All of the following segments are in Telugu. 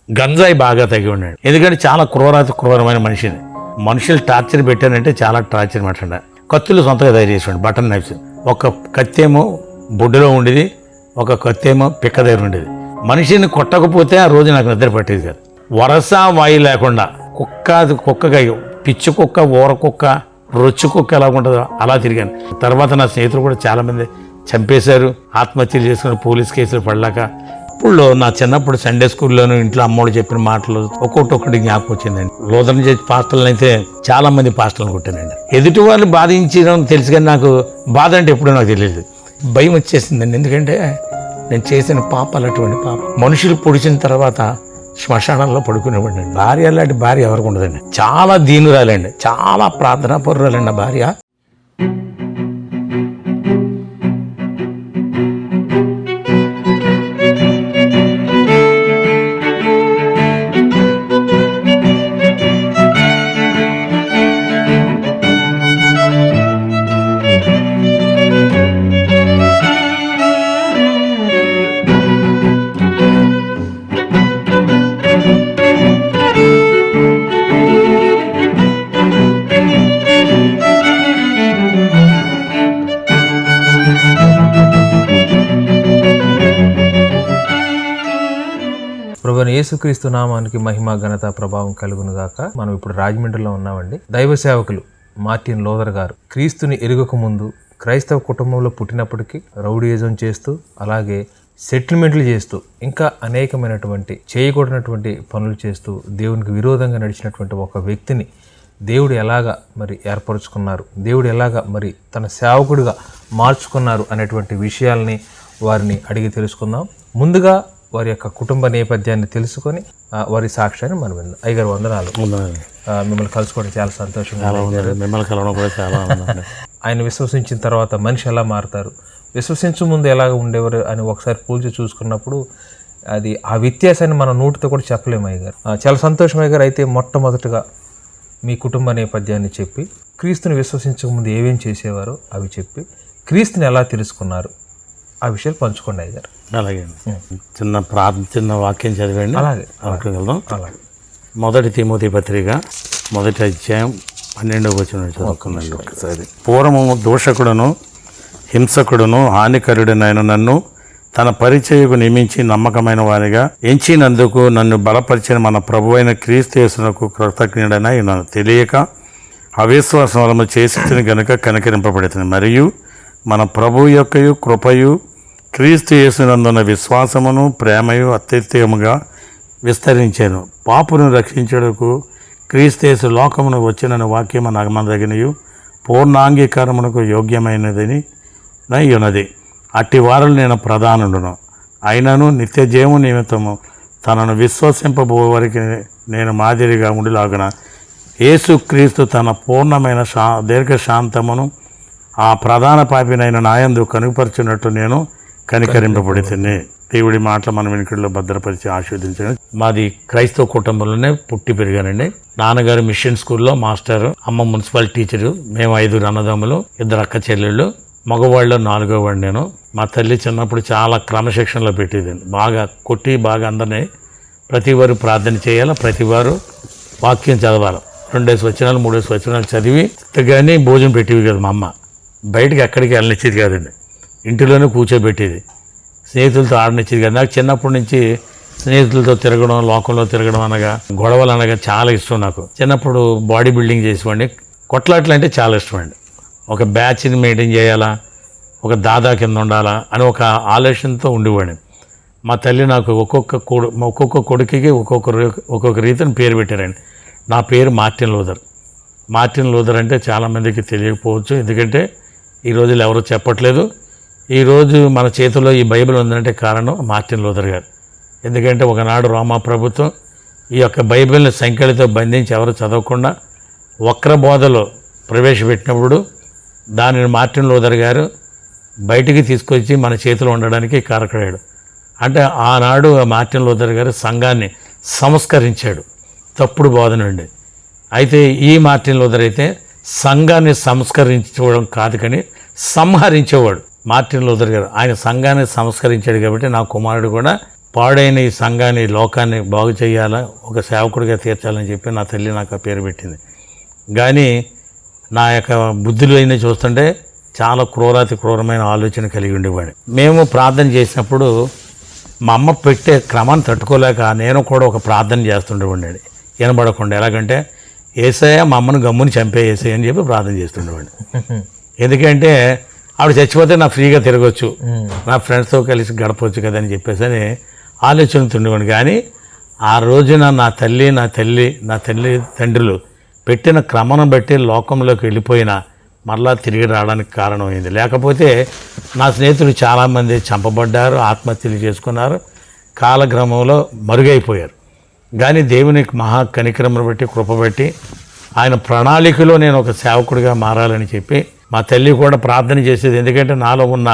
గంజాయి బాగా తగి ఉన్నాడు. ఎందుకంటే చాలా క్రూరమైన మనిషిని. మనుషులు టార్చర్ పెట్టానంటే చాలా టార్చర్ మాట్లాడ. కత్తులు సొంతగా తయారు చేసాడు, బటన్ నైఫ్స్. ఒక కత్తేమో బొడ్డులో ఉండేది, ఒక కత్తేమో పిక్క దగ్గర ఉండేది. మనిషిని కొట్టకపోతే ఆ రోజు నాకు నిద్ర పట్టేది కాదు. వరస వాయి లేకుండా కుక్కగా పిచ్చి కుక్క, ఊర కుక్క, రొచ్చు కుక్క ఎలా ఉంటుందో అలా తిరిగాను. తర్వాత నా స్నేహితులు కూడా చాలామంది చంపేశారు, ఆత్మహత్యలు చేసుకుని పోలీస్ కేసులు పడలేక. ఇప్పుడు నా చిన్నప్పుడు సండే స్కూల్లోనూ ఇంట్లో అమ్మోడు చెప్పిన మాటలు ఒక్కొక్కటి జ్ఞాపకం వచ్చిందండి. లోదరం చేసి పాస్టర్లను అయితే చాలా మంది పాస్టర్లను కొట్టానండి. ఎదుటి వాళ్ళు బాధించడం తెలుసు, కానీ నాకు బాధ అంటే ఎప్పుడూ నాకు తెలియదు. భయం వచ్చేసిందండి. ఎందుకంటే నేను చేసిన పాపాలు అటువంటి పాపం. మనుషులు పొడిచిన తర్వాత శ్మశానంలో పడుకునేవాడిని. భార్య లాంటి భార్య ఎవరికి ఉండదండి. చాలా దీనురాలండి, చాలా ప్రార్థనా పరురాలండి నా భార్య. ప్రభువైన యేసుక్రీస్తు నామానికి మహిమ ఘనత ప్రభావం కలుగునుగాక. మనం ఇప్పుడు రాజమండ్రిలో ఉన్నామండి. దైవ సేవకులు మార్టిన్ లూథర్ గారు క్రీస్తుని ఎరుగక ముందు క్రైస్తవ కుటుంబంలో పుట్టినప్పటికీ రౌడీయిజం చేస్తూ, అలాగే సెటిల్మెంట్లు చేస్తూ, ఇంకా అనేకమైనటువంటి చేయకూడనటువంటి పనులు చేస్తూ దేవునికి విరోధంగా నడిచినటువంటి ఒక వ్యక్తిని దేవుడు ఎలాగా మరి ఏర్పరచుకున్నారు, దేవుడు ఎలాగా మరి తన సేవకుడిగా మార్చుకున్నారు అనేటువంటి విషయాల్ని వారిని అడిగి తెలుసుకుందాం. ముందుగా వారి యొక్క కుటుంబ నేపథ్యాన్ని తెలుసుకొని వారి సాక్ష్యాన్ని మనం విందాం. అయ్యగారు వందనాలు. మిమ్మల్ని కలుసుకోవడం చాలా సంతోషంగా. మిమ్మల్ని కలవడం కూడా చాలా ఆయన విశ్వసించిన తర్వాత మనిషి ఎలా మారుతారు, విశ్వసించు ముందు ఎలాగ ఉండేవారు అని ఒకసారి పోల్చి చూసుకున్నప్పుడు అది ఆ వ్యత్యాసాన్ని మన నోటితో కూడా చెప్పలేము. అయ్యగారు చాలా సంతోషం. అయ్యగారు అయితే మొట్టమొదటిగా మీ కుటుంబ నేపథ్యాన్ని చెప్పి, క్రీస్తుని విశ్వసించక ముందు ఏమేం చేసేవారో అవి చెప్పి, క్రీస్తుని ఎలా తెలుసుకున్నారు ఆ విషయాలు పంచుకోండి అయ్యగారు. అలాగే చిన్న వాక్యం చదివండి. అలాగే అలాగే. మొదటి తిమోతి పత్రిక 1వ అధ్యాయం 12వ వచనం చదువుకున్నాను ఒకసారి. పూర్వము దూషకుడును హింసకుడును హానికరుడినైన నన్ను తన పరిచయకు నియమించి నమ్మకమైన వారిగా ఎంచినందుకు నన్ను బలపరిచిన మన ప్రభువైన క్రీస్తు యేసునకు కృతజ్ఞుడనై నన్ను తెలియక అవిశ్వాసం వలన చేసి గనుక కనికరింపబడుతుంది. మరియు మన ప్రభు యొక్కయు కృపయు క్రీస్తు యేసునందున్న విశ్వాసమును ప్రేమయు అత్యధికముగా విస్తరించాను. పాపును రక్షించుటకు క్రీస్తు యేసు లోకమును వచ్చిన వాక్యము నమ్మదగినయు పూర్ణాంగీకారమునకు యోగ్యమైనదని ఉన్నది. అట్టి వారులు నేను ప్రధానుడును. అయినను నిత్య జీవము నిమిత్తము తనను విశ్వసింపబోవారికి నేను మాదిరిగా ఉండిలాగున యేసుక్రీస్తు తన పూర్ణమైన దీర్ఘశాంతమును ఆ ప్రధాన పాపినైన నాయందు కనుపరచున్నట్టు నేను కనికరింపబడితేనే. దేవుడి మాటలు మన వెనుకల్లో భద్రపరిచి ఆశీర్వదించడం. మాది క్రైస్తవ కుటుంబంలోనే పుట్టి పెరిగానండి. నాన్నగారు మిషన్ స్కూల్లో మాస్టర్, అమ్మ మున్సిపల్ టీచరు. మేము 5 అన్నదమ్ములు, 2 అక్క చెల్లెళ్ళు. మగవాళ్ళు 4వ వాడు నేను. మా తల్లి చిన్నప్పుడు చాలా క్రమశిక్షణలో పెట్టేదండి. బాగా కొట్టి బాగా అందరినీ ప్రతివారు ప్రార్థన చేయాలి, ప్రతివారు వాక్యం చదవాలి. 2 వచనాలు 3 వచనాలు చదివి కానీ భోజనం పెట్టేవి కదా మా అమ్మ. బయటకు ఎక్కడికి వెళ్ళనిచ్చేది కాదండి, ఇంటిలోనే కూర్చోబెట్టేది. స్నేహితులతో ఆడనిచ్చేది కాదు. నాకు చిన్నప్పటి నుంచి స్నేహితులతో తిరగడం, లోకంలో తిరగడం అనగా, గొడవలు అనగా చాలా ఇష్టం. నాకు చిన్నప్పుడు బాడీ బిల్డింగ్ చేసేవాడిని. కొట్లాట్లు అంటే చాలా ఇష్టం అండి. ఒక బ్యాచ్ని మెయింటైన్ చేయాలా, ఒక దాదా కింద ఉండాలా అని ఒక ఆలోచనతో ఉండేవాడిని. మా తల్లి నాకు ఒక్కొక్క కొడుకుకి ఒక్కొక్క రీతిని పేరు పెట్టారండి. నా పేరు మార్టిన్ లూథర్. మార్టిన్ లూథర్ అంటే చాలామందికి తెలియకపోవచ్చు, ఎందుకంటే ఈ రోజులు ఎవరు చెప్పట్లేదు. ఈరోజు మన చేతిలో ఈ బైబిల్ ఉందంటే కారణం మార్టిన్ లూథర్ గారు. ఎందుకంటే ఒకనాడు రోమా ప్రభుత్వం ఈ యొక్క బైబిల్ని సంఖ్యలతో బంధించి ఎవరు చదవకుండా వక్ర బోధలో ప్రవేశపెట్టినప్పుడు దానిని మార్టిన్ లూథర్ గారు బయటికి తీసుకొచ్చి మన చేతిలో ఉండడానికి కారకుడాడు. అంటే ఆనాడు మార్టిన్ లూథర్ గారు సంఘాన్ని సంస్కరించాడు. తప్పుడు బోధన ఉండే. అయితే ఈ మార్టిన్ లూథర్ అయితే సంఘాన్ని సంస్కరించడం కాదు కానీ సంహరించేవాడు. మార్టిన్ లూథర్ గారు ఆయన సంఘాన్ని సంస్కరించాడు కాబట్టి నా కుమారుడు కూడా పాడైన ఈ సంఘాన్ని లోకాన్ని బాగు చేయాలా, ఒక సేవకుడిగా తీర్చాలని చెప్పి నా తల్లి నాకు ఆ పేరు పెట్టింది. కానీ నా యొక్క బుద్ధులు అయినా చూస్తుంటే చాలా క్రూరమైన ఆలోచన కలిగి ఉండేవాడు. మేము ప్రార్థన చేసినప్పుడు మా అమ్మ పెట్టే క్రమాన్ని తట్టుకోలేక నేను కూడా ఒక ప్రార్థన చేస్తుండేవాడిని వినబడకుండా. ఎలాగంటే ఏసయ్య మా అమ్మను గమ్ముని చంపేసేయ అని చెప్పి ప్రార్థన చేస్తుండేవాడిని. ఎందుకంటే ఆవిడ చచ్చిపోతే నా ఫ్రీగా తిరగచ్చు, నా ఫ్రెండ్స్తో కలిసి గడపవచ్చు కదా అని చెప్పేసి అని ఆలోచనతుండేవాడిని. కానీ ఆ రోజున నా తల్లి తండ్రులు పెట్టిన క్రమను బట్టి లోకంలోకి వెళ్ళిపోయిన మరలా తిరిగి రావడానికి కారణమైంది. లేకపోతే నా స్నేహితులు చాలామంది చంపబడ్డారు, ఆత్మహత్యలు చేసుకున్నారు, కాలక్రమంలో మరుగైపోయారు. కానీ దేవుని మహా కనికరమును బట్టి కృపబట్టి ఆయన ప్రణాళికలో నేను ఒక సేవకుడిగా మారాలని చెప్పి మా తల్లి కూడా ప్రార్థన చేసేది. ఎందుకంటే నాలో ఉన్న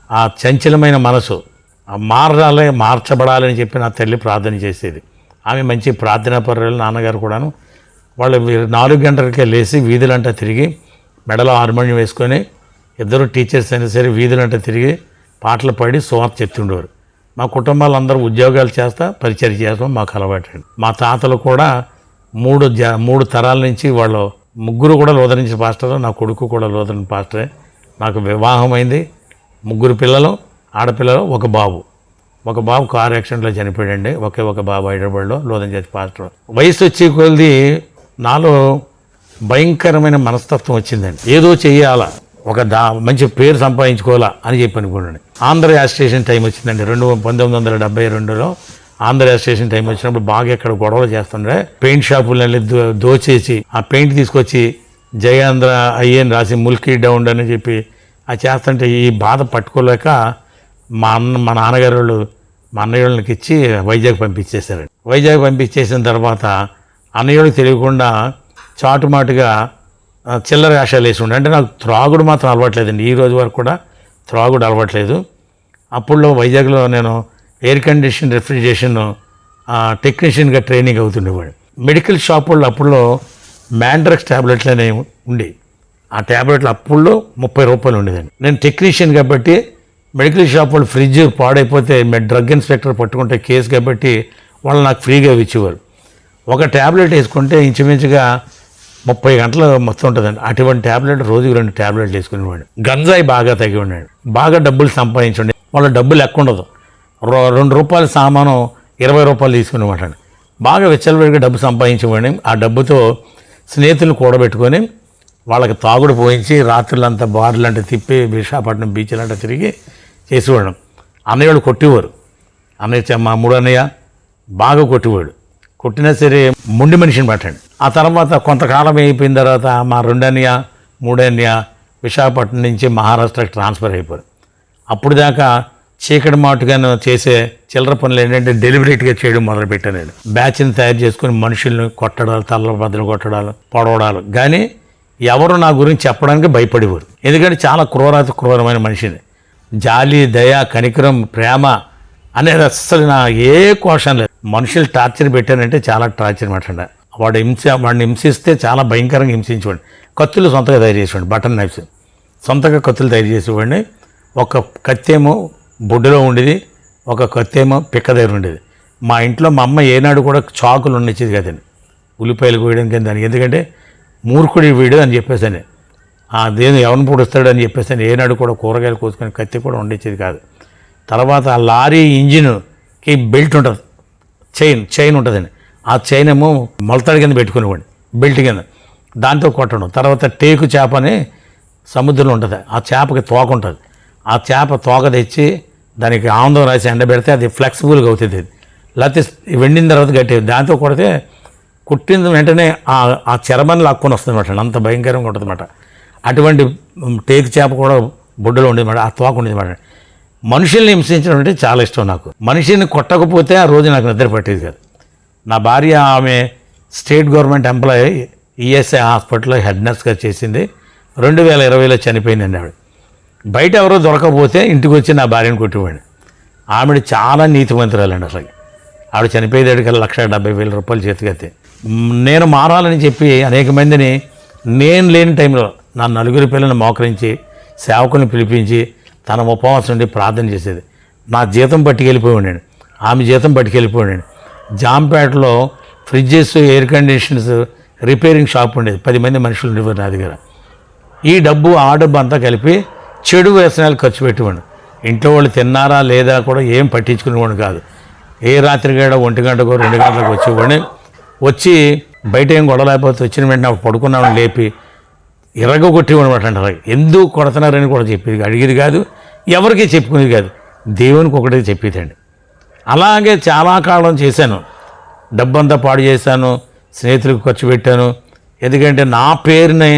ఆ చంచలమైన మనసు మార్చబడాలని చెప్పి నా తల్లి ప్రార్థన చేసేది. ఆమె మంచి ప్రార్థనా పరులు. నాన్నగారు కూడాను వాళ్ళు 4 గంటలకే లేచి వీధులంటా తిరిగి మెడలో హార్మోనియం వేసుకొని ఇద్దరు టీచర్స్ అయినా సరే వీధులంటా తిరిగి పాటలు పాడి సువార్త చెప్తుండేవారు. మా కుటుంబాలు అందరూ ఉద్యోగాలు చేస్తా పరిచయం చేస్తాం మాకు అలవాటు. మా తాతలు కూడా 3 తరాల నుంచి వాళ్ళు ముగ్గురు కూడా లోదరించిన పాస్టర్, నా కొడుకు కూడా లోదరిన పాస్టరే. నాకు వివాహం అయింది, 3 పిల్లలు, ఆడపిల్లలు, ఒక బాబు కారు యాక్సిడెంట్లో చనిపోయాడండి. ఒక బాబు హైదరాబాద్లో లోదరించే పాస్టర్. వయసు వచ్చే కొద్ది నాలో భయంకరమైన మనస్తత్వం వచ్చిందండి. ఏదో చెయ్యాలా, మంచి పేరు సంపాదించుకోవాలా అని చెప్పి అనుకున్నాను. ఆంధ్ర అసోసియేషన్ టైం వచ్చిందండి 1972లో. ఆంధ్ర అసోసియేషన్ టైం వచ్చినప్పుడు బాగా ఎక్కడ గొడవలు చేస్తుండే, పెయింట్ షాపులని దోచేసి ఆ పెయింట్ తీసుకొచ్చి జయాంధ్ర అయ్యని రాసి ముల్కీ డౌన్ అని చెప్పి అది చేస్తుంటే ఈ బాధ పట్టుకోలేక మా నాన్నగారు వాళ్ళు మా అన్నయ్య వాళ్ళకి ఇచ్చి వైజాగ్ పంపించేశారండి. వైజాగ్ పంపించేసిన తర్వాత అన్నయ్యకి తెలియకుండా చాటుమాటుగా చిల్లర వేషాలు వేసి ఉండే. అంటే నాకు త్రాగుడు మాత్రం అలవాట్లేదండి, ఈ రోజు వరకు కూడా త్రాగుడు అలవాట్లేదు. అప్పుడులో వైజాగ్లో నేను ఎయిర్ కండిషన్ రెఫ్రిజరేషన్ టెక్నీషియన్గా ట్రైనింగ్ అవుతుండేవాడు. మెడికల్ షాప్ వాళ్ళు అప్పుడులో మ్యాండ్రక్స్ ట్యాబ్లెట్లు అనేవి ఉండి, ఆ ట్యాబ్లెట్లు అప్పుడులో 30 రూపాయలు ఉండేదండి. నేను టెక్నీషియన్ కాబట్టి మెడికల్ షాప్ వాళ్ళు ఫ్రిడ్జ్ పాడైపోతే డ్రగ్ ఇన్స్పెక్టర్ పట్టుకుంటే కేసు కాబట్టి వాళ్ళు నాకు ఫ్రీగా ఇచ్చేవారు. ఒక ట్యాబ్లెట్ వేసుకుంటే ఇంచుమించుగా 30 గంటలు మొత్తం ఉంటుందండి. అటువంటి ట్యాబ్లెట్ రోజుకి 2 ట్యాబ్లెట్లు వేసుకునేవాడు. గంజాయి బాగా తగ్గి ఉన్నాడు, బాగా డబ్బులు సంపాదించండి. వాళ్ళ డబ్బు లెక్క ఉండదు, 2 రూపాయల సామాను 20 రూపాయలు తీసుకునేవాడు. బాగా వెచ్చలవిడిగా డబ్బు సంపాదించేవాడిని. ఆ డబ్బుతో స్నేహితులు కూడబెట్టుకొని వాళ్ళకి తాగుడు పోయించి రాత్రులంతా బార్లంటే తిప్పి విశాఖపట్నం బీచ్లంటే తిరిగి చేసేవాడు. అన్నయ్య వాళ్ళు కొట్టేవారు. మా 3 అన్నయ్య బాగా కొట్టేవాడు. కొట్టినా సరే మొండి మనిషిని పట్టండి. ఆ తర్వాత కొంతకాలం అయిపోయిన తర్వాత మా 2 అన్నయ్య 3 అన్నయ్య విశాఖపట్నం నుంచి మహారాష్ట్రకి ట్రాన్స్ఫర్ అయిపోయారు. అప్పుడు దాకా చీకటి మాటుగాను చేసే చిల్లర పనులు ఏంటంటే డెలిబరేట్గా చేయడం మొదలుపెట్టాను నేను. బ్యాచ్ని తయారు చేసుకుని మనుషుల్ని కొట్టడాలు, తల్ల బద్దలు కొట్టడాలు, పొడవడాలు. కానీ ఎవరు నా గురించి చెప్పడానికి భయపడేవారు. ఎందుకంటే చాలా క్రూరమైన మనిషిని. జాలి, దయ, కనికరం, ప్రేమ అనేది అస్సలు నా ఏ కోశం లేదు. మనుషులు టార్చర్ పెట్టానంటే చాలా టార్చర్ మాట్లాడ. వాడిని హింసిస్తే చాలా భయంకరంగా హింసించేవాడిని. కత్తులు సొంతగా తయారు చేసేవాడిని, బటన్ నైఫ్స్ సొంతగా కత్తులు తయారు చేసేవాడిని. ఒక కత్తేమో బొడ్డులో ఉండేది, ఒక కత్తేమో పిక్క దగ్గర ఉండేది. మా ఇంట్లో మా అమ్మ ఏనాడు కూడా చాకులు ఉండేది కదండి ఉల్లిపాయలు కోయడానికి దానికి. ఎందుకంటే మూర్ఖుడి వీడు అని చెప్పేసాను, దేని ఎవరిని పొడుస్తాడు అని చెప్పేసాను. ఏనాడు కూడా కూరగాయలు కోసుకొని కత్తి కూడా ఉండేది కాదు. తర్వాత ఆ లారీ ఇంజిన్కి బెల్ట్ ఉంటుంది, చైన్ ఉంటుందండి. ఆ చైన్ ఏమో మొలతాడి కింద పెట్టుకునేవాడిని, బెల్ట్ కింద, దాంతో కొట్టడం. తర్వాత టేకు చేప అని సముద్రంలో ఉంటుంది, ఆ చేపకి తోక ఉంటుంది. ఆ చేప తోక తెచ్చి దానికి ఆనందం రాసి ఎండబెడితే అది ఫ్లెక్సిబుల్గా అవుతుంది. లేకపోతే వెండిన తర్వాత గట్టి, దాంతో కొడితే కుట్టిన వెంటనే ఆ చర్మాన్ని లాక్కొని వస్తుంది అన్నమాట. అంత భయంకరంగా ఉంటుంది అన్నమాట. అటువంటి టేకు చేప కూడా బొడ్డులో ఉండేది మాట, ఆ తోక ఉండేది మాట. మనుషుల్ని హింసించడం అంటే చాలా ఇష్టం నాకు. మనిషిని కొట్టకపోతే ఆ రోజు నాకు నిద్ర పట్టేది కాదు. నా భార్య ఆమె స్టేట్ గవర్నమెంట్ ఎంప్లాయీ, ఈఎస్ఐ హాస్పిటల్లో హెడ్ నర్స్గా చేసింది. 2020లో చనిపోయిందండి ఆవిడ. బయట ఎవరో దొరకకపోతే ఇంటికి వచ్చి నా భార్యను కొట్టేవాడిని. ఆవిడ చాలా నీతివంతురాలండి. అసలు ఆవిడ చనిపోయేదాడికల్లా 1,70,000 రూపాయలు చేతికైతే. నేను మారాలని చెప్పి అనేక మందిని నేను లేని టైంలో నా 4 పిల్లల్ని మోకరించి సేవకుల్ని పిలిపించి తన ఉపవాసం ఉండి ప్రార్థన చేసేది. నా జీతం పట్టుకెళ్ళిపోయి ఉండండి. ఆమె జీతం పట్టుకెళ్ళిపోయాడు. జాంపేటలో fridges, air conditions repairing shop ఉండేది, 10 మంది మనుషులు ఉండేవారు నా దగ్గర. ఈ డబ్బు ఆ డబ్బు అంతా కలిపి చెడు వ్యసనాలు ఖర్చు పెట్టేవాడు. ఇంట్లో వాళ్ళు తిన్నారా లేదా కూడా ఏం పట్టించుకునేవాడు కాదు. ఏ రాత్రి గడ 1 గంటకో 2 గంటలకు వచ్చేవాడిని. వచ్చి బయట ఏం గొడవలేకపోతే వచ్చిన వెంటనే పడుకున్నామని లేపి ఎరగొట్టేవాడు అంటారు. ఎందుకు కొడుతున్నారని కూడా చెప్పేది, అడిగేది కాదు, ఎవరికి చెప్పుకునేది కాదు, దేవునికి ఒకటే చెప్పేదండి. అలాగే చాలా కాలం చేశాను. డబ్బంతా పాడు చేశాను, స్నేహితులకు ఖర్చు పెట్టాను. ఎందుకంటే నా పేరుని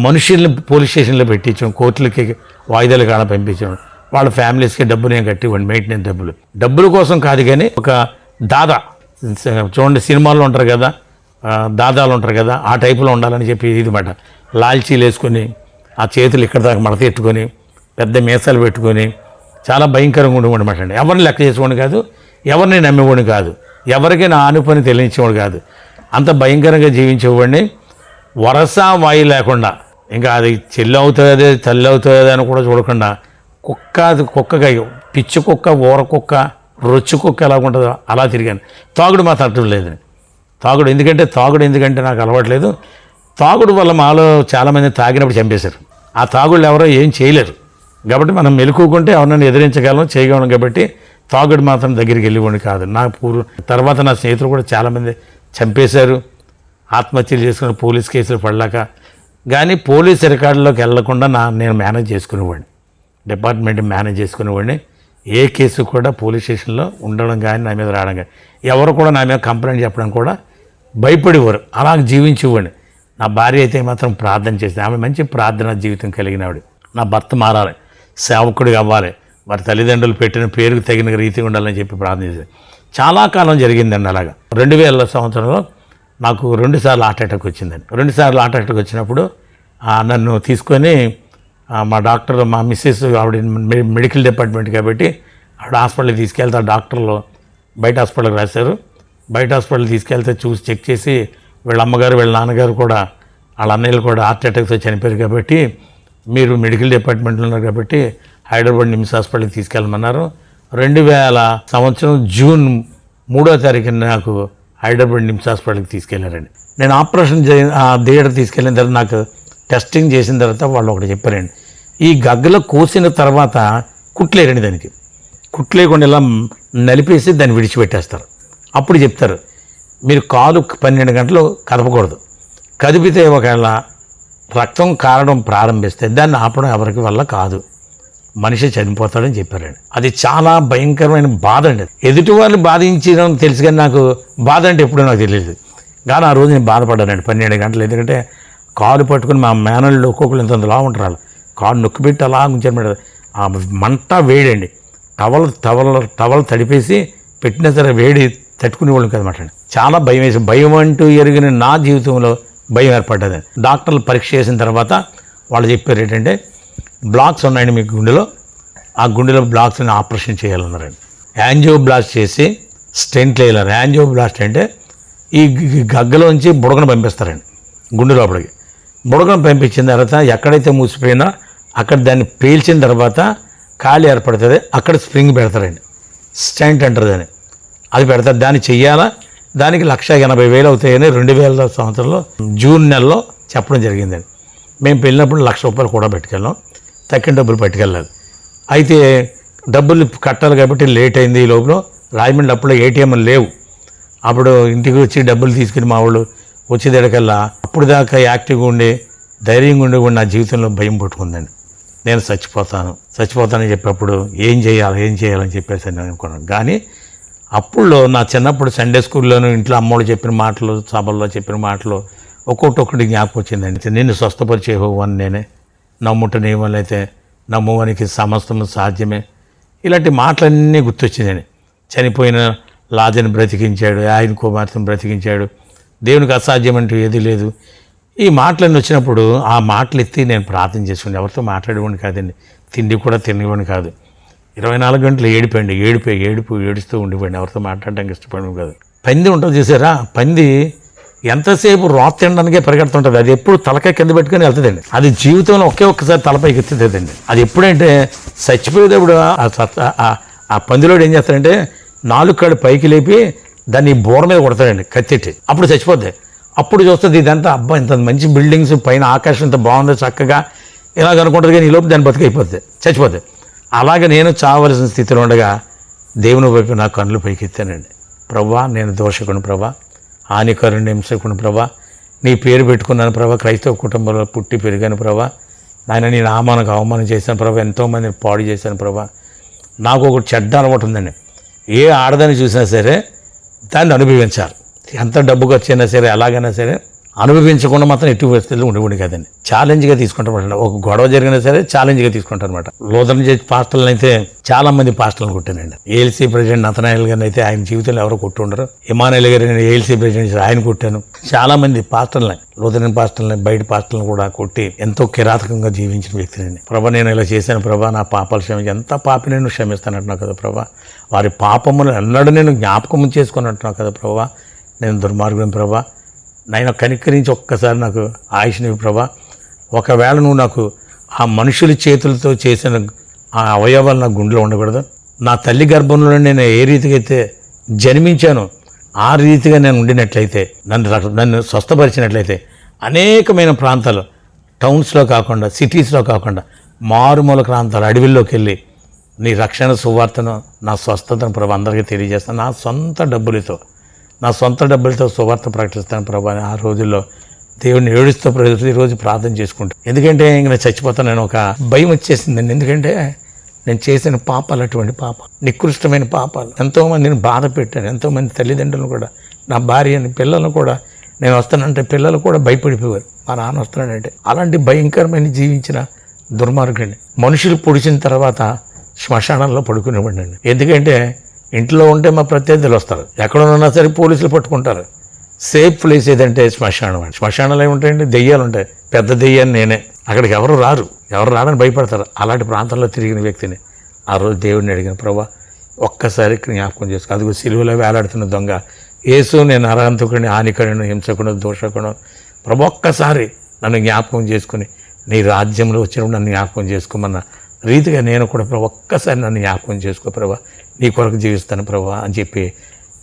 మనుషుల్ని పోలీస్ స్టేషన్లో పెట్టించాం, కోర్టులకి వాయిదాలు కాడ పంపించాం. వాళ్ళ ఫ్యామిలీస్కి డబ్బు నేను కట్టివ్వండి, మెయింటెనెన్స్ డబ్బుల కోసం కాదు. కానీ ఒక దాదా చూడండి, సినిమాల్లో ఉంటారు కదా, దాదాలు ఉంటారు కదా, ఆ టైపులో ఉండాలని చెప్పి ఇది మాట. లాల్చీలు వేసుకొని ఆ చేతులు ఇక్కడ దాకా మడత ఎత్తుకొని పెద్ద మీసాలు పెట్టుకొని చాలా భయంకరంగా ఉండేవాడు అండి. ఎవరిని లెక్క చేసేవాడు కాదు, ఎవరిని నమ్మేవాడు కాదు, ఎవరికి నా అనుపని తెలియించేవాడు కాదు. అంత భయంకరంగా జీవించేవాడిని. వరస వాయి లేకుండా, ఇంకా అది చెల్లి అవుతుంది తల్లి అవుతుంది అని కూడా చూడకుండా కుక్కగా పిచ్చి కుక్క, ఊర కుక్క, రొచ్చు కుక్క ఎలా ఉంటుందో అలా తిరిగాను. తాగుడు మాత్రం అర్థం లేదండి. తాగుడు ఎందుకంటే నాకు అలవాట్లేదు. తాగుడు వల్ల మాలో చాలామంది తాగినప్పుడు చంపేశారు. ఆ తాగుళ్ళు ఎవరో ఏం చేయలేరు కాబట్టి మనం మెలుకుంటే ఎవరినైనా ఎదిరించగలం, చేయగలం. కాబట్టి తాగుడు మాత్రం దగ్గరికి వెళ్ళివ్వండి కాదు. నా తర్వాత నా స్నేహితులు కూడా చాలామంది చంపేశారు, ఆత్మహత్యలు చేసుకుని పోలీస్ కేసులు పడలేక. కానీ పోలీస్ రికార్డులోకి వెళ్లకుండా నేను మేనేజ్ చేసుకునేవాడిని, డిపార్ట్మెంట్ మేనేజ్ చేసుకునేవాడిని. ఏ కేసు కూడా పోలీస్ స్టేషన్లో ఉండడం కానీ నా మీద రావడం కానీ, ఎవరు కూడా నా మీద కంప్లైంట్ చెప్పడం కూడా భయపడేవారు. అలా జీవించేవాడిని. నా భార్య అయితే మాత్రం ప్రార్థన చేసింది. ఆమె మంచి ప్రార్థనా జీవితం కలిగినవాడు. నా భర్త మారాలి, సేవకుడిగా అవ్వాలి, వారి తల్లిదండ్రులు పెట్టిన పేరుకు తగిన రీతిగా ఉండాలని చెప్పి ప్రార్థన చేసింది. చాలా కాలం జరిగిందండి అలాగా. 2000 సంవత్సరంలో నాకు 2 సార్లు హార్ట్ అటాక్ వచ్చిందండి. 2 సార్లు హార్ట్ అటాక్ వచ్చినప్పుడు నన్ను తీసుకొని మా డాక్టర్, మా మిస్సెస్ ఆవిడ మెడికల్ డిపార్ట్మెంట్ కాబట్టి ఆవిడ హాస్పిటల్కి తీసుకెళ్తే ఆ డాక్టర్లు బయట హాస్పిటల్కి రాశారు. బయట హాస్పిటల్కి తీసుకెళ్తే చూసి చెక్ చేసి వీళ్ళ అమ్మగారు వీళ్ళ నాన్నగారు కూడా వాళ్ళ అన్నయ్యలు కూడా హార్ట్ అటాక్తో చనిపోయారు కాబట్టి మీరు మెడికల్ డిపార్ట్మెంట్లో ఉన్నారు కాబట్టి హైదరాబాద్ నిమ్స్ హాస్పిటల్కి తీసుకెళ్ళమన్నారు. 2000 సంవత్సరం జూన్ 3వ తారీఖున నాకు హైదరాబాద్ నిమ్స్ హాస్పిటల్కి తీసుకెళ్లారండి. నేను ఆపరేషన్ థియేటర్ తీసుకెళ్ళిన తర్వాత నాకు టెస్టింగ్ చేసిన తర్వాత వాళ్ళు ఒకటి చెప్పారండి, ఈ గగ్గలో కోసిన తర్వాత కుట్లేరండి, దానికి కుట్లేకుండా ఇలా నలిపేసి దాన్ని విడిచిపెట్టేస్తారు. అప్పుడు చెప్తారు మీరు కాలు 12 గంటలు కదపకూడదు, కదిపితే ఒకవేళ రక్తం కారడం ప్రారంభిస్తే దాన్ని ఆపడం ఎవరికి వల్ల కాదు, మనిషి చనిపోతాడని చెప్పారండి. అది చాలా భయంకరమైన బాధ అండి. ఎదుటి వాళ్ళు బాధించడం తెలుసు కానీ నాకు బాధ అంటే ఎప్పుడూ నాకు తెలియదు. కానీ ఆ రోజు నేను బాధపడ్డానండి 12 గంటలు. ఎందుకంటే కాలు పట్టుకుని మా మేనళ్ళు ఒక్కొక్కరు ఇంతలా ఉంటారు, వాళ్ళు కాలు నొక్కిపెట్టి అలా ఉంచారు. ఆ మంట వేడండి, టవల్ తడిపేసి పెట్టినా సరే వేడి తట్టుకునేవాళ్ళం కదన్నమాట. చాలా భయం వేసి, భయం అంటూ ఎరిగిన నా జీవితంలో భయం ఏర్పడ్డది. డాక్టర్లు పరీక్ష చేసిన తర్వాత వాళ్ళు చెప్పారు ఏంటంటే బ్లాక్స్ ఉన్నాయండి మీకు గుండెలో, ఆ గుండెలో బ్లాక్స్ని ఆపరేషన్ చేయాలన్నారండి. యాంజియోబ్లాస్ట్ చేసి స్టెంట్ వేయాలి. యాంజియోబ్లాస్ట్ అంటే ఈ గగ్గలోంచి బుడగను పంపిస్తారండి గుండె లోపలికి. బుడగను పంపించిన తర్వాత ఎక్కడైతే మూసిపోయినా అక్కడ దాన్ని పేల్చిన తర్వాత ఖాళీ ఏర్పడుతుంది, అక్కడ స్ప్రింగ్ పెడతారండి, స్టెంట్ అంటారు దాన్ని, అది పెడతారు. దాన్ని చెయ్యాలా, దానికి 1,80,000 అవుతాయని 2000 సంవత్సరంలో జూన్ నెలలో చెప్పడం జరిగిందండి. మేము వెళ్ళినప్పుడు ₹1,00,000 కూడా పెట్టుకెళ్ళాం, తక్కిన డబ్బులు పట్టుకెళ్ళాలి. అయితే డబ్బులు కట్టాలి కాబట్టి లేట్ అయింది. ఈ లోపల రాజమండ్రి అప్పుడు ATM లేవు. అప్పుడు ఇంటికి వచ్చి డబ్బులు తీసుకుని మా వాళ్ళు వచ్చేదేకల్లా అప్పుడు దాకా యాక్టివ్గా ఉండి ధైర్యంగా ఉండి నా జీవితంలో భయం పట్టుకుందండి. నేను చచ్చిపోతానని చెప్పేప్పుడు ఏం చేయాలని చెప్పేసి నేను అనుకున్నాను. కానీ అప్పుడులో నా చిన్నప్పుడు సండే స్కూల్లోనూ ఇంట్లో అమ్మోళ్ళు చెప్పిన మాటలు, సభల్లో చెప్పిన మాటలు ఒక్కొక్కటి జ్ఞాపకం వచ్చిందండి. నిన్ను స్వస్థపరిచే హోవని నేనే, నమ్ముట నీ వల్లైతే నమ్మువానికి సమస్తము సాధ్యమే, ఇలాంటి మాటలన్నీ గుర్తొచ్చిందండి. చనిపోయిన లాజర్ని బ్రతికించాడు, ఆయన కుమార్తెను బ్రతికించాడు, దేవునికి అసాధ్యం అంటూ ఏదీ లేదు. ఈ మాటలన్నీ వచ్చినప్పుడు ఆ మాటలు ఎత్తి నేను ప్రార్థన చేసుకుని ఎవరితో మాట్లాడేవాడిని కాదండి, తిండి కూడా తినేవాడిని కాదు. 24 గంటలు ఏడుస్తూ ఉండిపోయింది. ఎవరితో మాట్లాడడానికి ఇష్టపడేవి కాదు. పంది ఉంటుంది చూసారా, పంది ఎంతసేపు రాత్రి తినడానికే పరిగెడుతుంటుంది. అది ఎప్పుడు తలకాయ కింద పెట్టుకొని వెళ్తుందండి. అది జీవితంలో ఒక్కసారి తలపైకి ఎత్తుతుందండి. అది ఎప్పుడంటే చచ్చిపోయేటప్పుడు ఆ పందిలోడు ఏం చేస్తాడంటే 4 కాళ్ళు పైకి లేపి దాన్ని బోర మీద కొడతాడండి కత్తెట్టి, అప్పుడు చచ్చిపోద్ది. అప్పుడు చూస్తుంది ఇదంతా అబ్బా ఇంత మంచి బిల్డింగ్స్ పైన ఆకాశం ఇంత బాగుంది చక్కగా ఇలాగ అనుకుంటుంది, కానీ ఈ లోపు దాన్ని బతికైపోద్ది, చచ్చిపోద్ది. అలాగే నేను చావలసిన స్థితిలో ఉండగా దేవుని వైపు నా కన్నులు పైకెత్తానండి. ప్రభా నేను దోషకుని ప్రభా, హానికరుని హింసకుని ప్రభా, నీ పేరు పెట్టుకున్నాను ప్రభా, క్రైస్తవ కుటుంబంలో పుట్టి పెరిగాను ప్రభా, నాయన నీ నామానికి అవమానం చేశాను ప్రభా, ఎంతోమందిని పాడు చేశాను ప్రభా. నాకు ఒక చెడ్డ అలవాటు ఉందండి, ఏ ఆడదాన్ని చూసినా సరే దాన్ని అనుభవించాలి. ఎంత డబ్బు ఖర్చు అయినా సరే ఎలాగైనా సరే అనుభవించకుండా మాత్రం ఎట్టి పరిస్థితుల్లో ఉండేవాడు కదండి. ఛాలెంజ్గా తీసుకుంటారు, ఒక గొడవ జరిగినా సరే ఛాలెంజ్గా తీసుకుంటారు అనమాట. లోదన చేసి పాస్టర్లను అయితే చాలా మంది పాస్టర్లను కొట్టానండి. ఏఎల్సీ ప్రెసిడెంట్ నతనాయల్ గారిని అయితే ఆయన జీవితంలో ఎవరో కొట్టుండరు. ఇమానుయేల్ గారిని ఏఎల్సీ ప్రెసిడెంట్ ఆయన కొట్టాను. చాలా మంది పాస్టర్లని, లోదన పాస్టర్లని, బయట పాస్టర్లను కూడా కొట్టి ఎంతో కిరాతకంగా జీవించిన వ్యక్తినండి. ప్రభా నేను ఇలా చేశాను ప్రభా, నా పాపాలు క్షమించి, ఎంత పాపి నేను క్షమిస్తానంటున్నావు కదా ప్రభా, వారి పాపములు ఎన్నడూ నేను జ్ఞాపకం చేసుకొని అంటున్నావు కదా ప్రభా, నేను దుర్మార్గుని ప్రభా, నాయన కనికరించి ఒక్కసారి నాకు ఆయుష్నివి ప్రభా. ఒకవేళ నువ్వు నాకు ఆ మనుషుల చేతులతో చేసిన ఆ అవయవాలు నా గుండెలో ఉండకూడదు. నా తల్లి గర్భంలో నేను ఏ రీతిగా అయితే జన్మించానో ఆ రీతిగా నేను ఉండినట్లయితే, నన్ను స్వస్థపరిచినట్లయితే అనేకమైన ప్రాంతాలు, టౌన్స్లో కాకుండా సిటీస్లో కాకుండా మారుమూల ప్రాంతాలు అడవిల్లోకి వెళ్ళి నీ రక్షణ సువార్తను, నా స్వస్థతను ప్రభా అందరికీ తెలియజేస్తాను. నా సొంత డబ్బులతో సువార్త ప్రకటిస్తాను ప్రభా. ఆ రోజుల్లో దేవుడిని ఏడుస్తూ ప్రతిరోజు ప్రార్థన చేసుకుంటాను. ఎందుకంటే ఇంక నేను చచ్చిపోతాను నేను ఒక భయం వచ్చేసిందండి. ఎందుకంటే నేను చేసిన పాపాలు అటువంటి పాపాలు, నికృష్టమైన పాపాలు, ఎంతోమందిని బాధ పెట్టాను. ఎంతోమంది తల్లిదండ్రులను కూడా, నా భార్యని, పిల్లలను కూడా, నేను వస్తానంటే పిల్లలు కూడా భయపడిపోయారు, మా నాన్న వస్తున్నాడంటే. అలాంటి భయంకరమైన జీవించిన దుర్మార్గండి. మనుషులు పొడిచిన తర్వాత శ్మశానంలో పడుకునేవాడినండి. ఎందుకంటే ఇంట్లో ఉంటే మా ప్రత్యర్థులు వస్తారు, ఎక్కడ ఉన్నా సరే పోలీసులు పట్టుకుంటారు. సేఫ్ ప్లేస్ ఏదంటే శ్మశానం అండి. శ్మశానాలు ఏముంటాయండి, దెయ్యాలు ఉంటాయి. పెద్ద దెయ్యాన్ని నేనే, అక్కడికి ఎవరు రారని భయపడతారు. అలాంటి ప్రాంతంలో తిరిగిన వ్యక్తిని ఆ రోజు దేవుడిని అడిగిన ప్రభా ఒక్కసారి జ్ఞాపకం చేసుకో. అదిగో సిలువలో వేలాడుతున్న దొంగ యేసు, నేను అరహంతకుడిని, హానికరుని, హింసకుడు, దోషకుడు ప్రభా, ఒక్కసారి నన్ను జ్ఞాపకం చేసుకుని నీ రాజ్యంలో వచ్చినప్పుడు నన్ను జ్ఞాపకం చేసుకోమన్న రీతిగా నేను కూడా ప్రభా ఒక్కసారి నన్ను జ్ఞాపకం చేసుకో ప్రభా, నీ కొరకు జీవిస్తాను ప్రభా అని చెప్పి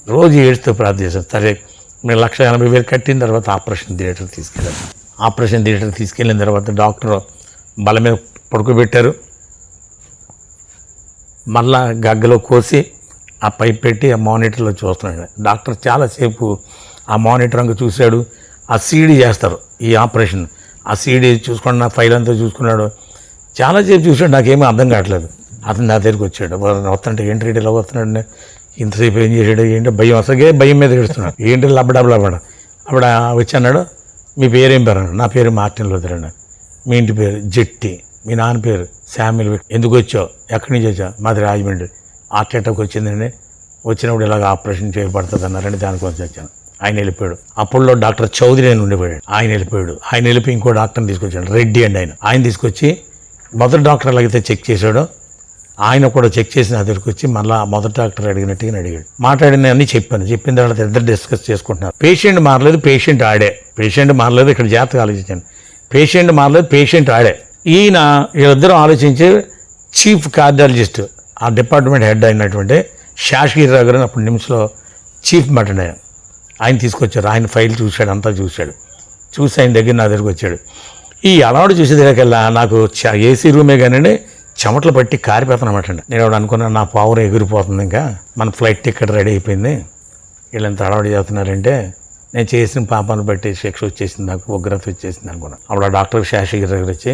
రోజు ఏడుస్తూ ప్రార్థిస్తాను. సరే మేము 1,80,000 కట్టిన తర్వాత ఆపరేషన్ థియేటర్ తీసుకెళ్ళిన తర్వాత డాక్టర్ బల మీద పడుకోబెట్టారు. మళ్ళా గగ్గలో కోసి ఆ పైప్ పెట్టి ఆ మానిటర్లో చూస్తున్నాడు డాక్టర్. చాలాసేపు ఆ మానిటర్ అంతా చూశాడు. ఆ సీడీ చేస్తారు ఈ ఆపరేషన్, ఆ సీడీ చూసుకుని నా ఫైల్ అంతా చూసుకున్నాడు. చాలాసేపు చూసాడు, నాకేమీ అర్థం కావట్లేదు. అతను నా దగ్గరికి వచ్చాడు, వస్తుంటే ఏంటి ఇలా వస్తున్నాడు, ఇంతసేపు ఏం చేశాడు ఏంటో భయం, అసలుగే భయం మీద ఏడుస్తున్నాడు. ఏంటి లబ్బడబ్బడ అప్పుడు వచ్చి అన్నాడు, మీ పేరేం పేరు అన్నాడు. నా పేరు మార్టిన్ లూథర్ అన్నాడు. మీ ఇంటి పేరు జెట్టి, మీ నాన్న పేరు శామ్యుల్. ఎందుకు వచ్చావు, ఎక్కడి నుంచి వచ్చావు, మాది రాజమండ్రి. హార్ట్ అటాక్ వచ్చిందండి, వచ్చినప్పుడు ఇలాగ ఆపరేషన్ చేయబడుతుంది అన్నారండి, దానికోసం వచ్చాను. ఆయన వెళ్ళిపోయాడు. అప్పుడులో డాక్టర్ చౌదరి అని ఉండిపోయాడు, ఆయన వెళ్ళిపోయాడు. ఆయన వెళ్ళిపోయి ఇంకో డాక్టర్ని తీసుకొచ్చాడు, రెడ్డి అండి ఆయన తీసుకొచ్చి మొదటి డాక్టర్ ఎలాగైతే చెక్ చేశాడో ఆయన కూడా చెక్ చేసి నా దగ్గరికి వచ్చి మళ్ళీ మొదటి డాక్టర్ అడిగినట్టుగా అడిగాడు. మాట్లాడిన అన్ని చెప్పాను. చెప్పిన తర్వాత ఇద్దరు డిస్కస్ చేసుకుంటున్నారు. పేషెంట్ మారలేదు, పేషెంట్ ఆడే. పేషెంట్ మారలేదు, ఇక్కడ జాగ్రత్తగా ఆలోచించాను. పేషెంట్ మారలేదు, పేషెంట్ ఆడే. ఈయన వీళ్ళిద్దరూ ఆలోచించి చీఫ్ కార్డియాలజిస్ట్, ఆ డిపార్ట్మెంట్ హెడ్ అయినటువంటి శాషగిరిరావు గారు అప్పుడు నిమ్స్లో చీఫ్ మటన్ ఆయన తీసుకొచ్చారు. ఆయన ఫైల్ చూశాడు, అంతా చూశాడు. చూసి ఆయన దగ్గర నా దగ్గరికి వచ్చాడు. ఈ అలవాటు చూసేదానికల్లా నాకు ఏసీ రూమే కానీ చెమటలు పట్టి కారిపోతున్నమాట అండి. నేను అనుకున్నాను నా పవర్ ఎగిరిపోతుంది, ఇంకా మన ఫ్లైట్ టికెట్ రెడీ అయిపోయింది, వీళ్ళంత అలవాటు చేస్తున్నారంటే నేను చేసిన పాపాన్ని బట్టి శిక్ష వచ్చేసింది, నాకు ఉగ్రత వచ్చేసింది అనుకున్నాను. అప్పుడు ఆ డాక్టర్ శాషగిరి దగ్గర వచ్చి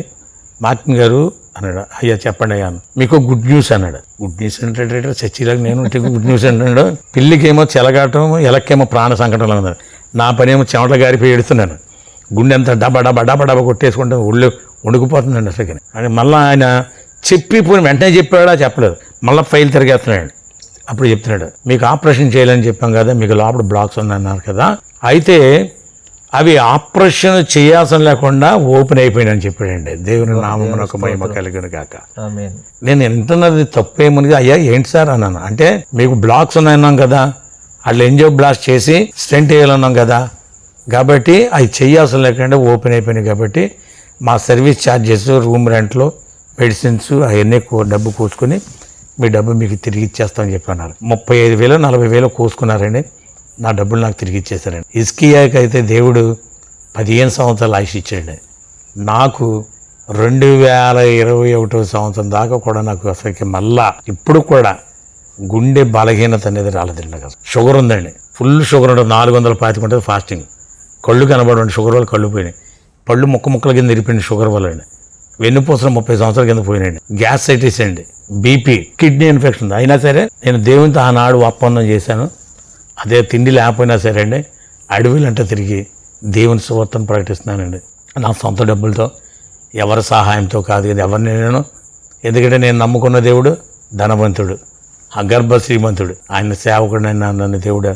మార్టిన్ గారు అన్నాడు, అయ్యా చెప్పండి అయ్యా, మీకు గుడ్ న్యూస్ అన్నాడు. గుడ్ న్యూస్ అంటే చచ్చిలాగా నేను గుడ్ న్యూస్ అన్నాడు. పిల్లికేమో చెలగాటం, ఎలక్కేమో ప్రాణ సంకటంలో ఉంది, నా పనేమో చెమటలు గారిపోయి ఎడుతున్నాను, గుండె అంతా డబ్బా కొట్టేసుకుంటే ఒళ్ళు వణుకుపోతుందండి అసలు. అని మళ్ళీ ఆయన చెప్పి పోయి వెంటనే చెప్పాడా చెప్పలేదు, మళ్ళీ ఫైల్ తిరిగేస్తున్నాడు. అప్పుడు చెప్తున్నాడు, మీకు ఆపరేషన్ చేయాలని చెప్పాం కదా, మీకు లోపల బ్లాక్స్ ఉన్నాయన్నారు కదా, అయితే అవి ఆపరేషన్ చేయాల్సిన లేకుండా ఓపెన్ అయిపోయినాయని చెప్పాడండి. దేవుని నామమునకు మహిమ కలుగును గాక. నేను వింటున్నది తప్పేముంది, అయ్యా ఏంటి సార్ అన్నాను. అంటే మీకు బ్లాక్స్ ఉన్నాయన్నాం కదా, అట్లా ఎంజో బ్లాస్ట్ చేసి స్టెంట్ వేయాలన్నాం కదా, కాబట్టి అవి చేయాల్సిన లేకుండా ఓపెన్ అయిపోయినాయి, కాబట్టి మా సర్వీస్ ఛార్జెస్, రూమ్ రెంట్లు, మెడిసిన్స్ అవన్నీ డబ్బు కూర్చుకొని మీ డబ్బు మీకు తిరిగి ఇచ్చేస్తామని చెప్పి అన్నారు. 35,000 40,000 కోసుకున్నారండి. నా డబ్బులు నాకు తిరిగి ఇచ్చేసారండి. హిజ్కియాకి అయితే దేవుడు 15 సంవత్సరాలు ఆయుష్ ఇచ్చాడు. నాకు 2021 సంవత్సరం దాకా కూడా నాకు అసలుకి మళ్ళా ఇప్పుడు కూడా గుండె బలహీనత అనేది రాలేదండి. నాకు షుగర్ ఉందండి, ఫుల్ షుగర్ ఉంటుంది, 450 ఉంటుంది ఫాస్టింగ్. కళ్ళు కనబడండి, షుగర్ వల్ల కళ్ళు పోయినాయి. పళ్ళు ముక్కల కింద ఇరిపోయింది షుగర్ వల్ల అండి. వెన్నుపూసలు 30 సంవత్సరాల కింద పోయినాయండి. గ్యాస్ట్రైటిస్ అండి, బీపీ, కిడ్నీ ఇన్ఫెక్షన్. అయినా సరే నేను దేవునితో ఆనాడు ఒప్పందం చేశాను. అదే తిండి లేకపోయినా సరే అండి అడవిలంటే తిరిగి దేవుని సువార్తను ప్రకటిస్తున్నానండి. నా సొంత డబ్బులతో, ఎవరి సహాయంతో కాదు, ఇది ఎవరిని నేను. ఎందుకంటే నేను నమ్ముకున్న దేవుడు ధనవంతుడు, అగర్భ శ్రీమంతుడు, ఆయన సేవకుడైన నన్ను దేవుడు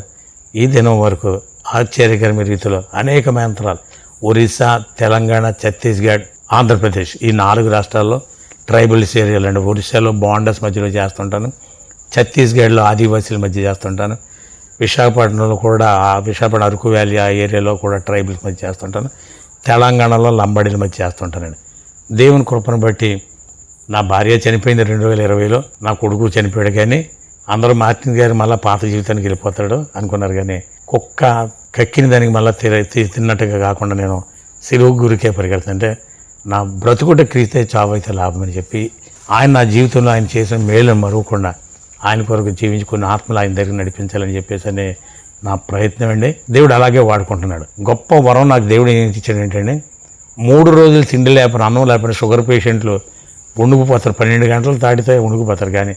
ఈ దినం వరకు ఆశ్చర్యకరమైన రీతిలో అనేక మంత్రాలు ఒరిస్సా, తెలంగాణ, ఛత్తీస్గఢ్, ఆంధ్రప్రదేశ్ ఈ 4 రాష్ట్రాల్లో ట్రైబల్స్ ఏరియాలు అండి. ఒరిస్సాలో బాండర్స్ మధ్యలో చేస్తుంటాను, ఛత్తీస్గఢ్లో ఆదివాసీల మధ్య చేస్తుంటాను, విశాఖపట్నంలో కూడా విశాఖపట్నం అరకు వ్యాలీ ఆ ఏరియాలో కూడా ట్రైబల్స్ మధ్య చేస్తుంటాను, తెలంగాణలో లంబాడీల మధ్య చేస్తుంటానండి. దేవుని కృపను బట్టి నా భార్య చనిపోయింది 2020లో, నా కొడుకు చనిపోయాడు. కానీ అందరూ మార్టిన్ గారు మళ్ళీ పాత జీవితానికి వెళ్ళిపోతాడు అనుకున్నారు. కానీ కుక్క కక్కిన దానికి మళ్ళీ తిన్నట్టుగా కాకుండా నేను సిలువు గురికే పరిగెడతాను. అంటే నా బ్రతుకుట క్రీస్తే చావైతే లాభం అని చెప్పి ఆయన నా జీవితంలో ఆయన చేసిన మేలును మరువకుండా ఆయన కొరకు జీవించుకున్న ఆత్మలు ఆయన దగ్గర నడిపించాలని చెప్పేసి అనే నా ప్రయత్నం అండి. దేవుడు అలాగే వాడుకుంటున్నాడు. గొప్ప వరం నాకు దేవుడు ఏం ఇచ్చాడు ఏంటంటే 3 రోజులు తిండి లేకపోయినా, అన్నం లేకపోయినా షుగర్ పేషెంట్లు వణుకుపోతారు. 12 గంటలు దాటితే వణుకుపోతారు. కానీ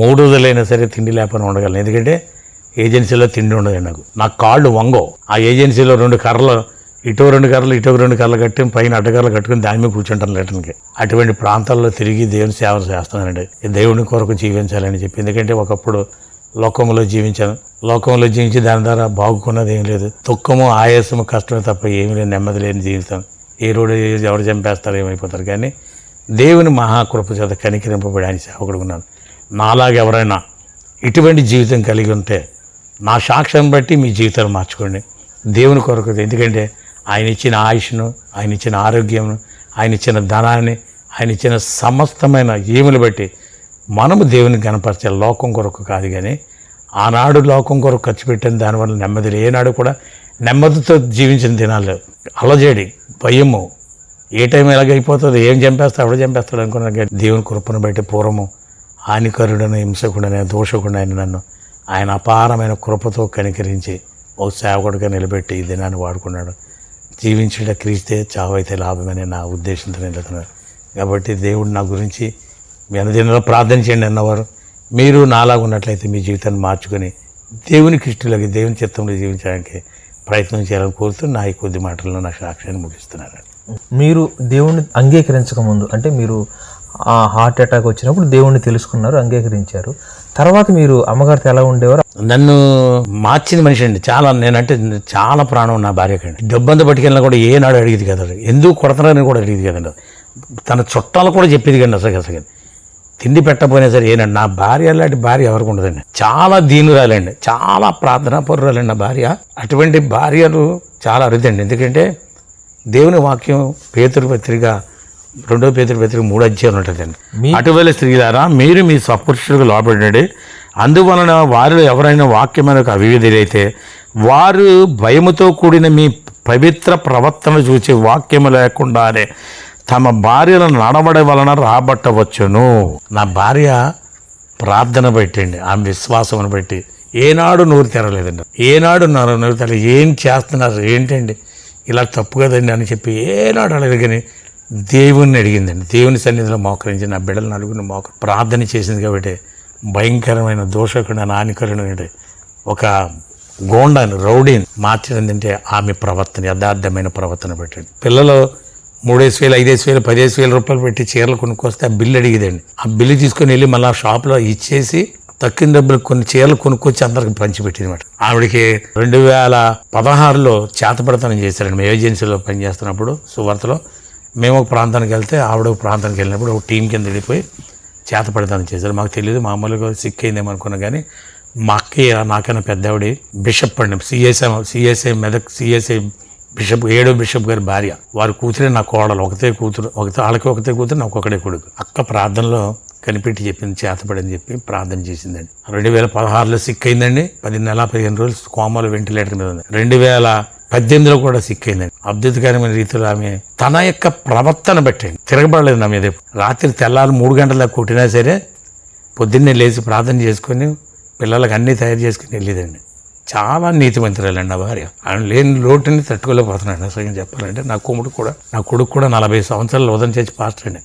3 రోజులైనా సరే తిండి లేకపోయినా ఉండగలను. ఎందుకంటే ఏజెన్సీలో తిండి ఉండదు. నాకు కాళ్ళు వంగో. ఆ ఏజెన్సీలో 2 కర్రలు, ఇటో 2 కర్రలు, ఇటో 2 కర్రలు కట్టి పైన అడ్డకర్రలు కట్టుకుని దాని మీద కూర్చుంటాను రిటర్న్కి. అటువంటి ప్రాంతాల్లో తిరిగి దేవుని సేవ చేస్తున్నానండి. దేవుని కొరకు జీవించాలని చెప్పి. ఎందుకంటే ఒకప్పుడు లోకంలో జీవించాను. లోకంలో జీవించి దాని ద్వారా బాగుకున్నది ఏం లేదు. దుఃఖము, ఆయాసము, కష్టమే తప్ప ఏమీ లేదు. నెమ్మది లేని జీవితం. ఏ రోడ్డు ఎవరు చంపేస్తారో ఏమైపోతారు. కానీ దేవుని మహాకృప చేత కనికరింపబడి ఆయన సేవకుడు ఉన్నాను. నాలాగా ఎవరైనా ఇటువంటి జీవితం కలిగి ఉంటే నా సాక్ష్యాన్ని బట్టి మీ జీవితాలు మార్చుకోండి దేవుని కొరకు. ఎందుకంటే ఆయన ఇచ్చిన ఆయుష్ను, ఆయన ఇచ్చిన ఆరోగ్యంను, ఆయన ఇచ్చిన ధనాన్ని, ఆయన ఇచ్చిన సమస్తమైన ఈములు బట్టి మనము దేవుని కనపరచాలి. లోకం కొరకు కాదు. కానీ ఆనాడు లోకం కొరకు ఖర్చు పెట్టిన దానివల్ల నెమ్మది ఏనాడు కూడా నెమ్మదితో జీవించిన దినాలు అలజడి, భయము, ఏ టైం ఎలాగైపోతుంది, ఏం చంపేస్తా ఎవడ చంపేస్తాడు అనుకున్నాను. కానీ దేవుని కృపను బట్టి పూర్వము హానికరుడైన, హింసకుడైన, దోషకుడైన నన్ను ఆయన అపారమైన కృపతో కనికరించి ఓ సేవకుడిగా నిలబెట్టి ఈ దినాన్ని వాడుకున్నాడు. జీవించడం క్రీస్తే చావైతే లాభమనే నా ఉద్దేశంతో నిలుతున్నాడు. కాబట్టి దేవుడు నా గురించి మీ అనుదినంలో ప్రార్థన చేయండి అన్నవారు మీరు నాలాగా ఉన్నట్లయితే మీ జీవితాన్ని మార్చుకొని దేవునికి ఇష్టలకి, దేవుని చిత్తంలో జీవించడానికి ప్రయత్నం చేయాలని కోరుతూ నా ఈ కొద్ది మాటల్లో నా సాక్ష్యాన్ని ముగిస్తున్నాను. మీరు దేవుణ్ణి అంగీకరించక ముందు, అంటే మీరు ఆ హార్ట్ అటాక్ వచ్చినప్పుడు దేవుణ్ణి తెలుసుకున్నారు, అంగీకరించారు. తర్వాత మీరు అమ్మగారితో ఎలా ఉండేవారు? నన్ను మార్చిన మనిషి అండి. నేనంటే చాలా ప్రాణం నా భార్యకండి. డబ్బంతా పట్టుకెళ్ళినా కూడా ఏనాడు అడిగేది కదండి. ఎందుకు కొడతారని కూడా అడిగేది కదండి. తన చుట్టాలు కూడా చెప్పేది కండి. అసలు తిండి పెట్టకపోయినా సరే ఏనండి. నా భార్య లాంటి భార్య ఎవరికి ఉండదండి. చాలా దీనురాలండి, చాలా ప్రార్థనా పరురాలండి నా భార్య. అటువంటి భార్యలు చాలా అరుదండి. ఎందుకంటే దేవుని వాక్యం పేతురు పత్రిక 2 పేతురు పత్రిక 3 అధ్యాయం ఉంటుందండి. అటువల స్త్రీలారా మీరు మీ స్వపురుషులకు లోబడండి. అందువలన వారిలో ఎవరైనా వాక్యమైనకు అవిధేయులైతే వారు భయముతో కూడిన మీ పవిత్ర ప్రవర్తన చూసి వాక్యము లేకుండానే తమ భార్యలను నడవడం వలన రాబట్టవచ్చును. నా భార్య ప్రార్థన పెట్టండి, ఆమె విశ్వాసమును బట్టి ఏనాడు నోరు తెరలేదండి. ఏనాడు నోరు తెరలేదు. ఏం చేస్తున్నారు ఏంటండి, ఇలా తప్పు కదండి అని చెప్పి ఏనాడు అడగదు. కానీ దేవుణ్ణి అడిగిందండి. దేవుని సన్నిధిలో మోకరించి నా బిడ్డలు నలుగురిని ప్రార్థన చేసింది. కాబట్టి భయంకరమైన దోషకుడు, హానికరుడు, ఒక గోండాన్ని, రౌడీని మార్చడం అంటే ఆమె ప్రవర్తన, యథార్థమైన ప్రవర్తన పెట్టండి. పిల్లలు 3,000, 5,000, 15,000 రూపాయలు పెట్టి చీరలు కొనుక్కొస్తే ఆ బిల్లు అడిగేదండి. ఆ బిల్లు తీసుకొని వెళ్ళి మళ్ళీ షాప్లో ఇచ్చేసి తక్కిన డబ్బులు కొన్ని చీరలు కొనుక్కొచ్చి అందరికి పంచిపెట్టింది అనమాట. ఆవిడకి 2016లో చేతపడతనం చేశారండి. మేము ఏజెన్సీలో పనిచేస్తున్నప్పుడు సువార్తలో మేము ఒక ప్రాంతానికి వెళ్తే ఆవిడ ఒక ప్రాంతానికి వెళ్ళినప్పుడు ఒక టీం కింద వెళ్ళిపోయి చేతపడతనం చేశారు. మాకు తెలియదు, మామూలుగా సిక్ అయిందేమో అనుకున్నా. కానీ మా అక్కయ్య నాకన్నా పెద్దవిడి బిషప్ అండి, సిఎస్ఐ మెదక్ సిఎస్ఐ బిషప్, 7వ బిషప్ గారి భార్య. వారి కూతురే నా కోడలు. ఒకతే కూతురు, వాళ్ళకి ఒకతే కూతురు, నాకు ఒకడే కొడుకు. అక్క ప్రార్థనలో కనిపెట్టి చెప్పింది, చేతపడని చెప్పి ప్రార్థన చేసిందండి. 2016లో సిక్ అయిందండి. 10 నెలల 15 రోజులు కోమాలో వెంటిలేటర్ మీద ఉంది. 2018లో కూడా సిక్ అయిందండి. అద్భుతకరమైన రీతిలో ఆమె తన యొక్క ప్రవర్తన బట్టండి తిరగబడలేదు నా మీద. రాత్రి తెల్లారు 3 గంటల దాకా కొట్టినా సరే పొద్దున్నే లేచి ప్రార్థన చేసుకొని పిల్లలకు అన్నీ తయారు చేసుకుని వెళ్ళేదండి. చాలా నీతిమంతురాలండి నా భార్య. ఆయన లేని లోటుని తట్టుకోలేకపోతున్నాడు. అసలు చెప్పాలంటే నా కొడుకు కూడా 40 సంవత్సరాలు ఉదయం చేసి పాస్టర్ అండి.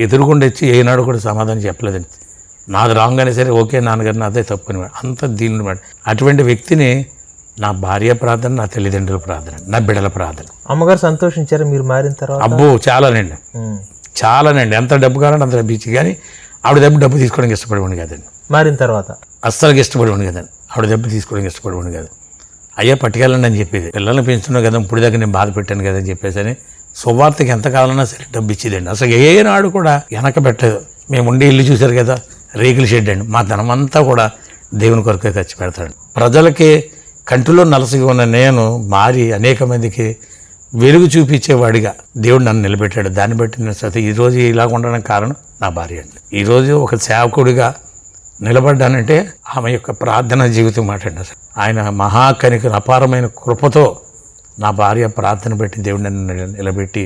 ఎదురుగుండా వచ్చి ఏనాడు కూడా సమాధానం చెప్పలేదండి. నాది రాగానే సరే ఓకే నాన్నగారు నాదే తప్పు అని అంత దీని మాట. అటువంటి వ్యక్తిని నా భార్య ప్రార్థన, నా తల్లిదండ్రుల ప్రార్థన, నా బిడ్డల ప్రార్థన. అమ్మగారు సంతోషించారు మీరు మారిన తర్వాత? అబ్బో చాలానండి. ఎంత డబ్బు కావాలంటే అంత డబ్బు ఇచ్చి, కానీ ఆవిడ డబ్బు తీసుకోవడానికి ఇష్టపడేవాడిని కాదండి. మారిన తర్వాత అస్సలు ఇష్టపడేవాడిని కదండి. ఆవిడ దెబ్బ తీసుకోవడానికి ఇష్టపడేవాడిని కాదు. అయ్యా పట్టుకెళ్ళండి అని చెప్పేది. పిల్లల్ని పెంచుతున్నావు కదా, ఇప్పుడు దాకా నేను బాధ పెట్టాను కదా అని చెప్పేసి అని సువార్తకి ఎంత కావాలన్నా సరే డబ్బు ఇచ్చేదండి. అసలు ఏనాడు కూడా వెనక పెట్టలేదు. మేము ఉండే ఇల్లు చూశారు కదా, రేకుల షెడ్ అండి. మా ధనమంతా కూడా దేవుని కొరకే ఖర్చు పెడతాడు. ప్రజలకి కంటిలో నలసిగా ఉన్న నేను మారి అనేక మందికి వెలుగు చూపించేవాడిగా దేవుడు నన్ను నిలబెట్టాడు. దాన్ని బట్టి నేను ఈరోజు ఇలా ఉండడానికి కారణం నా భార్య అండి. ఈరోజు ఒక సేవకుడిగా నిలబడ్డానంటే ఆమె యొక్క ప్రార్థన జీవితం మాట అండి. అసలు ఆయన మహాకనిక అపారమైన కృపతో నా భార్య ప్రార్థన పెట్టి దేవుడు నన్ను నిలబెట్టి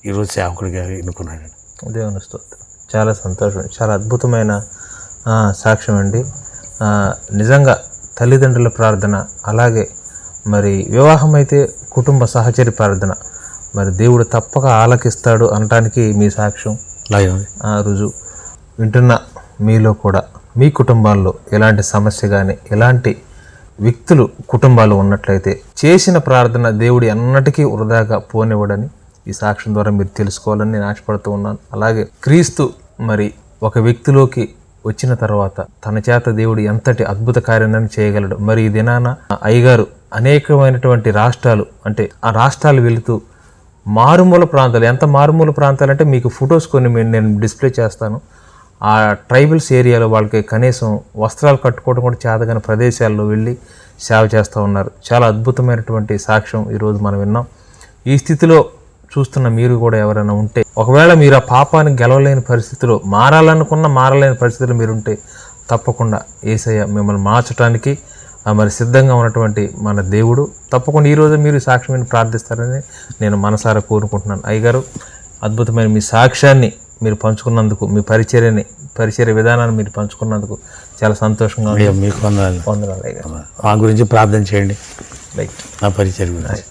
ఈరోజు సేవకుడిగా ఎన్నుకున్నాడండి. దేవుని స్తోత్రం. చాలా సంతోషం. చాలా అద్భుతమైన సాక్ష్యం అండి. నిజంగా తల్లిదండ్రుల ప్రార్థన, అలాగే మరి వివాహం అయితే కుటుంబ సహచరి ప్రార్థన, మరి దేవుడు తప్పక ఆలకిస్తాడు అనటానికి మీ సాక్ష్యం రుజువు. వింటున్న మీలో కూడా మీ కుటుంబాల్లో ఎలాంటి సమస్య కానీ ఎలాంటి వ్యక్తులు కుటుంబాలు ఉన్నట్లయితే చేసిన ప్రార్థన దేవుడు ఎన్నటికీ వృధాగా పోనివ్వడని ఈ సాక్ష్యం ద్వారా మీరు తెలుసుకోవాలని నేను ఆశపడుతూ ఉన్నాను. అలాగే క్రీస్తు మరి ఒక వ్యక్తిలోకి వచ్చిన తర్వాత తన చేత దేవుడు ఎంతటి అద్భుత కార్యాన్ని చేయగలడు. మరి ఈ దినాన అయ్యగారు అనేకమైనటువంటి రాష్ట్రాలు, అంటే ఆ రాష్ట్రాలు వెళుతూ మారుమూల ప్రాంతాలు, ఎంత మారుమూల ప్రాంతాలు అంటే మీకు ఫొటోస్ కొన్ని నేను డిస్ప్లే చేస్తాను. ఆ ట్రైబల్స్ ఏరియాలో వాళ్ళకి కనీసం వస్త్రాలు కట్టుకోవడం కూడా చేతగాని ప్రదేశాల్లో వెళ్ళి సేవ చేస్తూ ఉన్నారు. చాలా అద్భుతమైనటువంటి సాక్ష్యం ఈరోజు మనం విన్నాం. ఈ స్థితిలో చూస్తున్న మీరు కూడా ఎవరైనా ఉంటే, ఒకవేళ మీరు ఆ పాపాన్ని గెలవలేని పరిస్థితిలో, మారలేని పరిస్థితిలో మీరుంటే తప్పకుండా యేసయ్య మిమ్మల్ని మార్చడానికి మరి సిద్ధంగా ఉన్నటువంటి మన దేవుడు తప్పకుండా ఈరోజు మీరు సాక్ష్యాన్ని ప్రార్థిస్తారని నేను మనసారా కోరుకుంటున్నాను. అయ్యగారు, అద్భుతమైన మీ సాక్ష్యాన్ని మీరు పంచుకున్నందుకు, మీ పరిచర్య విధానాన్ని మీరు పంచుకున్నందుకు చాలా సంతోషంగా ఉంది. మీకు వందనాలు అయ్యగారు. మా గురించి ప్రార్థన చేయండి. రైట్. నా పరిచర్య గురించి.